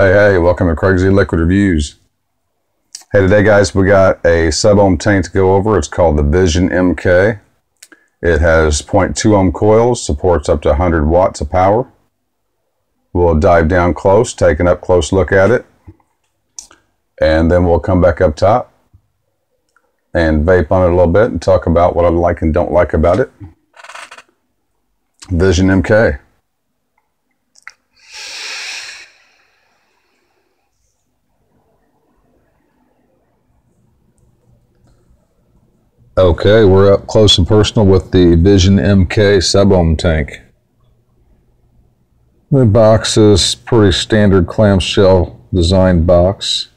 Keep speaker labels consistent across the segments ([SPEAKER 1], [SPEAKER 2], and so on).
[SPEAKER 1] Hey, welcome to Craig's Eliquid Reviews. Hey, today guys, we got a sub-ohm tank to go over. It's called the Vision MK. It has 0.2 ohm coils, supports up to 100 watts of power. We'll dive down close, take an up-close look at it, and then we'll come back up top and vape on it a little bit and talk about what I like and don't like about it. Vision MK. Okay, we're up close and personal with the Vision MK sub-ohm tank. The box is pretty standard clamshell designed box.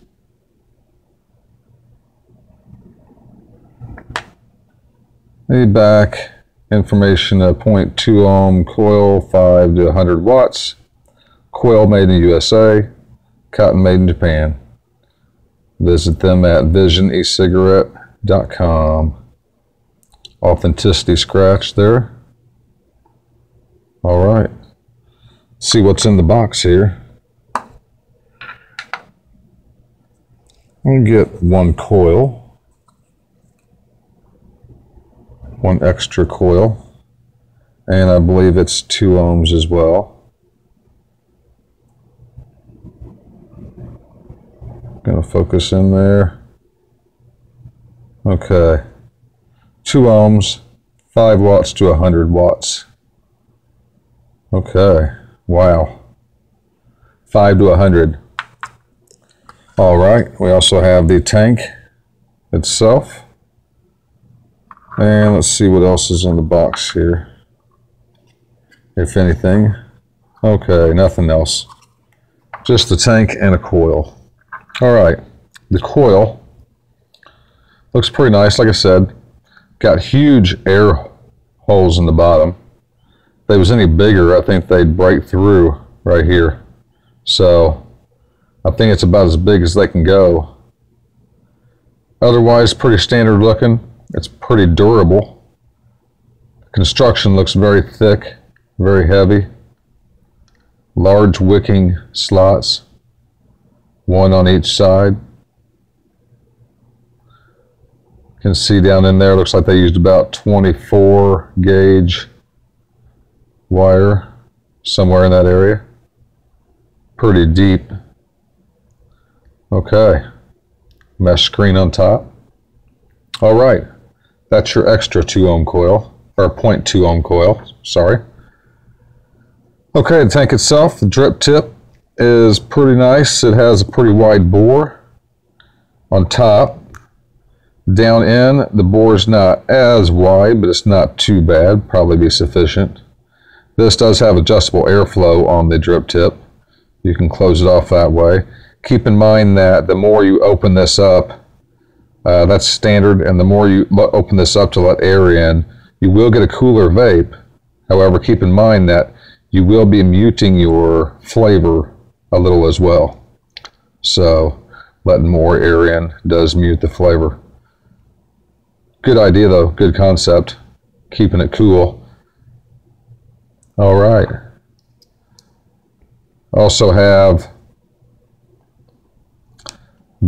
[SPEAKER 1] The back information of 0.2 ohm coil, 5 to 100 watts. Coil made in the USA, cotton made in Japan. Visit them at visionecigarette.com. Authenticity scratch there. All right, see what's in the box here. I'll get one coil, one extra coil, and I believe it's 2 ohms as well. Gonna focus in there. Okay. 2 ohms, 5 watts to 100 watts. Okay, wow. 5 to 100. All right, we also have the tank itself. And let's see what else is in the box here. If anything. Okay, nothing else. Just the tank and a coil. All right, the coil looks pretty nice, like I said. Got huge air holes in the bottom. If they was any bigger, I think they'd break through right here. So I think it's about as big as they can go. Otherwise, pretty standard looking. It's pretty durable. Construction looks very thick, very heavy. Large wicking slots, one on each side. You can see down in there, looks like they used about 24 gauge wire, somewhere in that area. Pretty deep. Okay, mesh screen on top. All right, that's your extra 2 ohm coil, or 0.2 ohm coil, sorry. Okay, the tank itself, the drip tip is pretty nice. It has a pretty wide bore on top. Down in, the bore is not as wide, but it's not too bad, probably be sufficient. This does have adjustable airflow on the drip tip. You can close it off that way. Keep in mind that the more you open this up, that's standard, and the more you open this up to let air in, you will get a cooler vape. However, keep in mind that you will be muting your flavor a little as well. So letting more air in does mute the flavor. Good idea though, good concept, keeping it cool. All right. Also have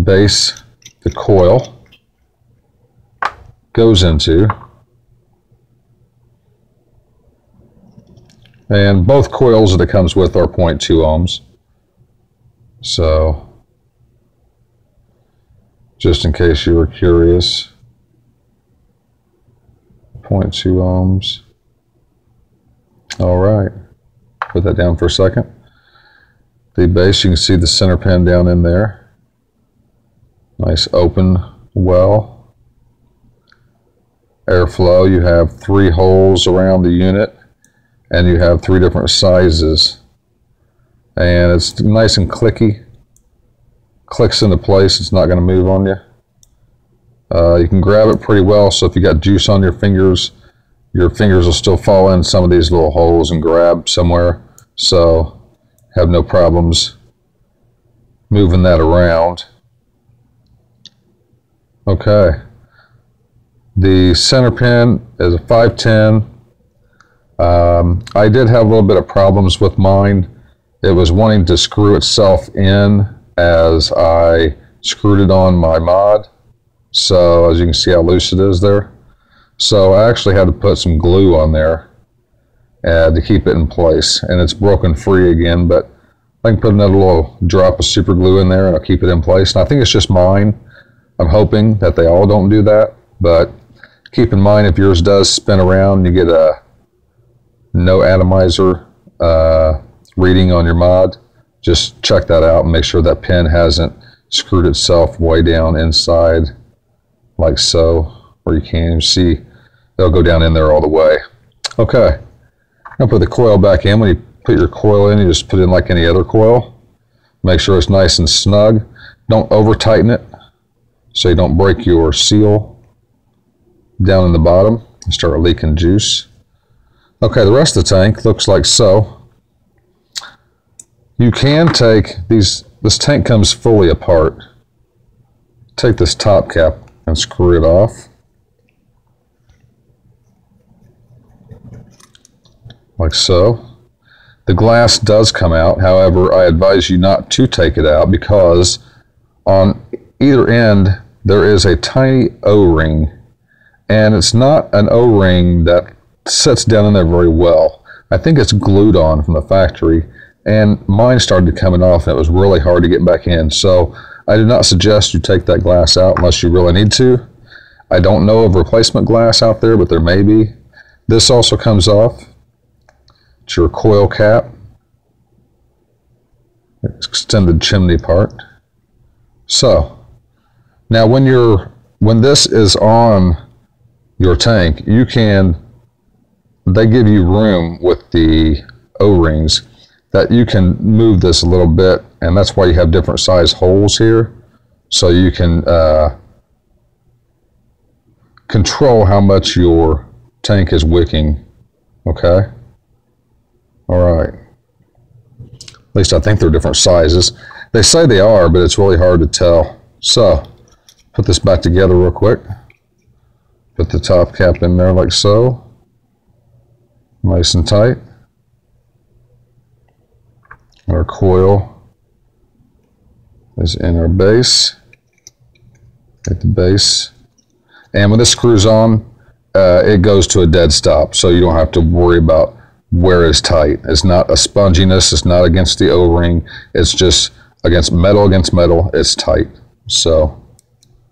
[SPEAKER 1] base the coil goes into. And both coils that it comes with are 0.2 ohms. So, just in case you were curious. 0.2 ohms. All right, put that down for a second. The base, you can see the center pin down in there. Nice open well. Airflow, you have 3 holes around the unit, and you have 3 different sizes. And it's nice and clicky. Clicks into place, it's not going to move on you. You can grab it pretty well, so if you got juice on your fingers will still fall in some of these little holes and grab somewhere. So have no problems moving that around. Okay. The center pin is a 510. I did have a little bit of problems with mine it was wanting to screw itself in as I screwed it on my mod. So as you can see how loose it is there. So I actually had to put some glue on there to keep it in place, and it's broken free again, but I can put another little drop of super glue in there and I'll keep it in place. And I think it's just mine. I'm hoping that they all don't do that, but keep in mind if yours does spin around, you get a no atomizer reading on your mod. Just check that out and make sure that pin hasn't screwed itself way down inside like so, where you can't even see. It'll go down in there all the way. Okay, I'll put the coil back in. When you put your coil in, you just put it in like any other coil. Make sure it's nice and snug. Don't over tighten it so you don't break your seal down in the bottom and start leaking juice. Okay, the rest of the tank looks like so. You can take these, this tank comes fully apart. Take this top cap and screw it off. Like so. The glass does come out, however, I advise you not to take it out because on either end there is a tiny O-ring, and it's not an O-ring that sits down in there very well. I think it's glued on from the factory, and mine started coming off and it was really hard to get back in. So I do not suggest you take that glass out unless you really need to. I don't know of replacement glass out there, but there may be. This also comes off. It's your coil cap, extended chimney part. So now when this is on your tank, they give you room with the O-rings that you can move this a little bit, and that's why you have different size holes here, so you can control how much your tank is wicking. Okay. All right. At least I think they're different sizes. They say they are, but it's really hard to tell. So, put this back together real quick. Put the top cap in there like so. Nice and tight. Our coil is in our base. Hit the base. And when this screws on, it goes to a dead stop, so you don't have to worry about where it's tight. It's not a sponginess, it's not against the O-ring, it's just against metal, it's tight. So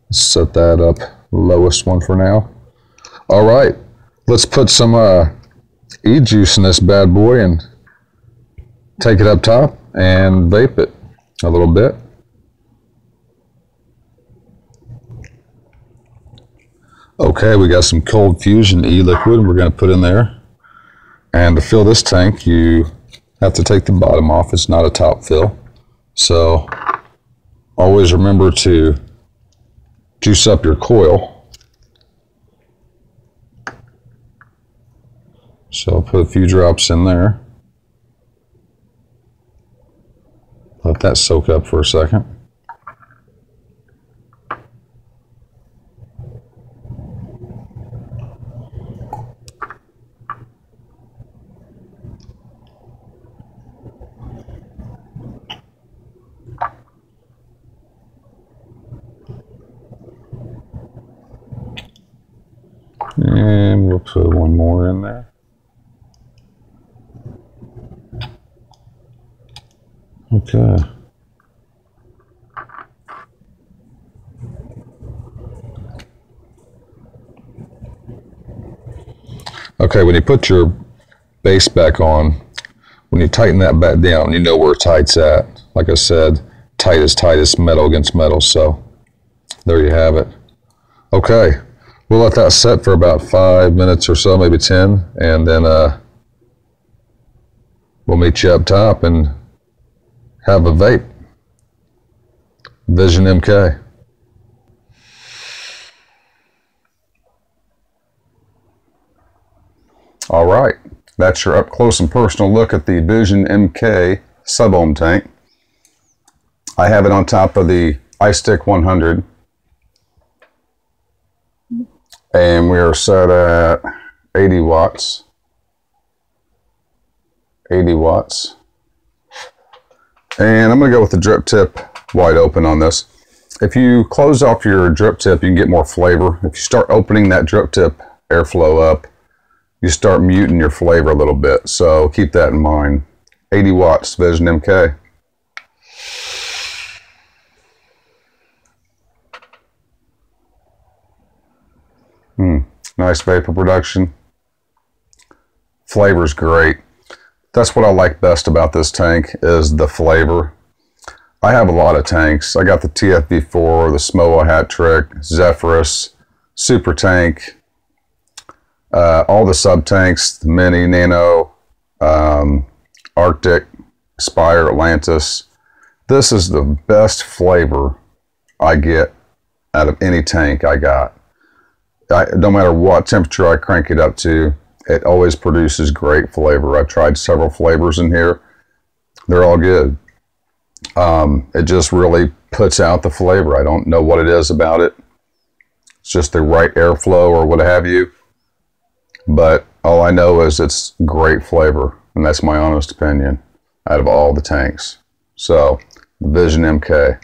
[SPEAKER 1] let's set that up, lowest one for now. All right, let's put some e-juice in this bad boy and take it up top and vape it a little bit. Okay, we got some cold fusion e-liquid we're going to put in there. And to fill this tank, you have to take the bottom off. It's not a top fill. So always remember to juice up your coil. So I'll put a few drops in there. Let that soak up for a second. And we'll put one more in there. Okay. Okay, when you put your base back on, when you tighten that back down, you know where tight's at. Like I said, tight is metal against metal, so there you have it. Okay. We'll let that set for about 5 minutes or so, maybe 10, and then we'll meet you up top and have a vape. Vision MK. All right, that's your up close and personal look at the Vision MK sub-ohm tank. I have it on top of the iStick 100. And we are set at 80 watts. 80 watts. And I'm going to go with the drip tip wide open on this. If you close off your drip tip, you can get more flavor. If you start opening that drip tip airflow up, you start muting your flavor a little bit. So keep that in mind. 80 watts Vision MK. Nice vapor production. Flavor's great. That's what I like best about this tank is the flavor. I have a lot of tanks. I got the TFV4, the Smoa Hat Trick, Zephyrus, Super Tank, all the sub tanks, the Mini, Nano, Arctic, Aspire, Atlantis. This is the best flavor I get out of any tank I got. No matter what temperature I crank it up to, it always produces great flavor. I've tried several flavors in here. They're all good. It just really puts out the flavor. I don't know what it is about it. It's just the right airflow or what have you. But all I know is it's great flavor. And that's my honest opinion out of all the tanks. So, Vision MK.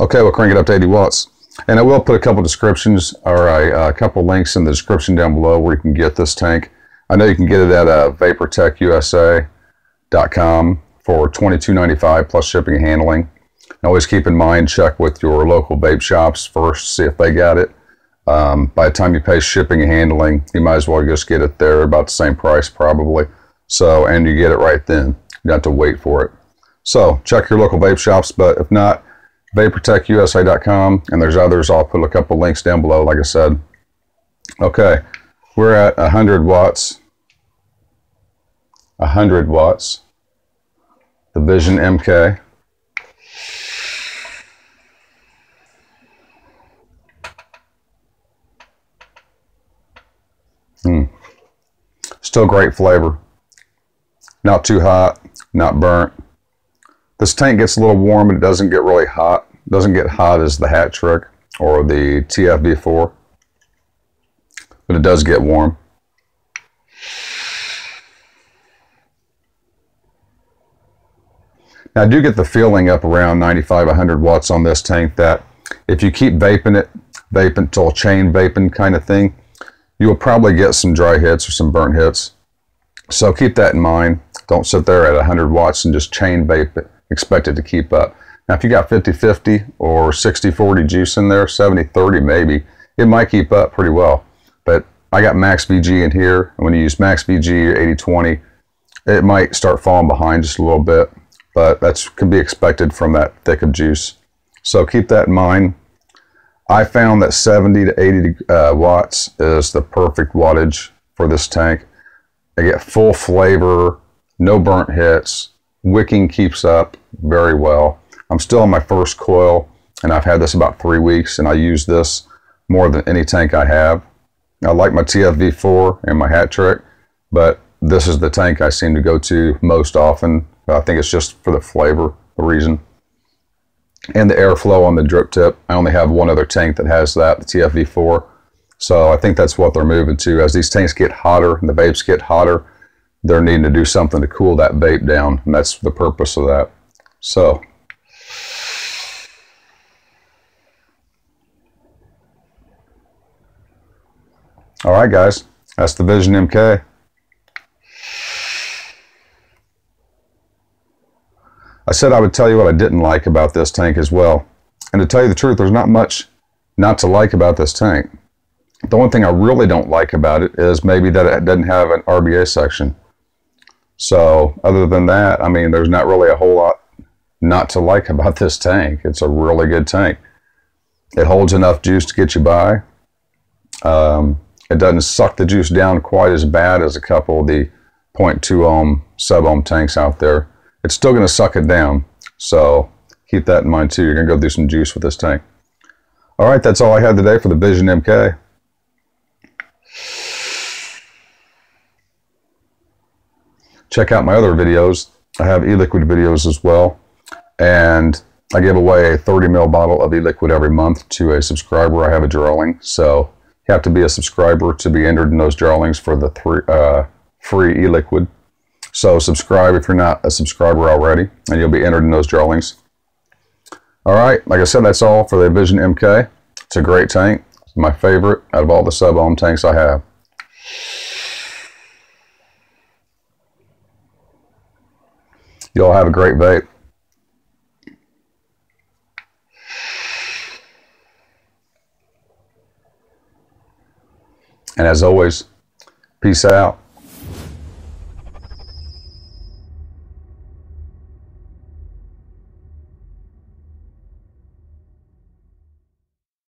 [SPEAKER 1] Okay, we'll crank it up to 80 watts. And I will put a couple descriptions or a couple links in the description down below where you can get this tank. I know you can get it at vaportechusa.com for $22.95 plus shipping and handling. And always keep in mind, check with your local vape shops first, see if they got it. By the time you pay shipping and handling, you might as well just get it there about the same price probably. So, and you get it right then. You don't have to wait for it. So, check your local vape shops, but if not, vaportechusa.com, and there's others. I'll put a couple links down below, like I said. Okay, we're at 100 watts. 100 watts. The Vision MK. Still great flavor. Not too hot, not burnt. This tank gets a little warm, but it doesn't get really hot. It doesn't get hot as the Hat Trick or the TFV4, but it does get warm. Now I do get the feeling up around 95, 100 watts on this tank that if you keep vaping it, vaping till chain vaping kind of thing, you will probably get some dry hits or some burnt hits. So keep that in mind. Don't sit there at 100 watts and just chain vape it. Expect it to keep up. Now if you got 50-50 or 60-40 juice in there, 70-30 maybe, it might keep up pretty well. But I got max VG in here, and when you use max VG or 80-20, it might start falling behind just a little bit, but that can be expected from that thick of juice. So keep that in mind. I found that 70 to 80 watts is the perfect wattage for this tank. I get full flavor, no burnt hits, wicking keeps up very well. I'm still on my first coil, and I've had this about 3 weeks, and I use this more than any tank I have. I like my TFV4 and my Hat Trick, but this is the tank I seem to go to most often. I think it's just for the flavor, the reason. And the airflow on the drip tip. I only have one other tank that has that, the TFV4. So I think that's what they're moving to. As these tanks get hotter and the vapes get hotter, they're needing to do something to cool that vape down, and that's the purpose of that. So, all right, guys, that's the Vision MK. I said I would tell you what I didn't like about this tank as well. And to tell you the truth, there's not much not to like about this tank. The one thing I really don't like about it is maybe that it doesn't have an RBA section. So other than that, I mean, there's not really a whole lot not to like about this tank. It's a really good tank. It holds enough juice to get you by. It doesn't suck the juice down quite as bad as a couple of the 0.2 ohm sub-ohm tanks out there. It's still going to suck it down. So keep that in mind too. You're going to go do some juice with this tank. All right, that's all I had today for the Vision MK. Check out my other videos. I have Eliquid videos as well. And I give away a 30 ml bottle of Eliquid every month to a subscriber I have a drawing. So You have to be a subscriber to be entered in those drawings for the free Eliquid. So subscribe if you're not a subscriber already, and you'll be entered in those drawings. All right, like I said, that's all for the Vision MK. It's a great tank. It's my favorite out of all the sub-ohm tanks I have. You all have a great vape. And as always, peace out.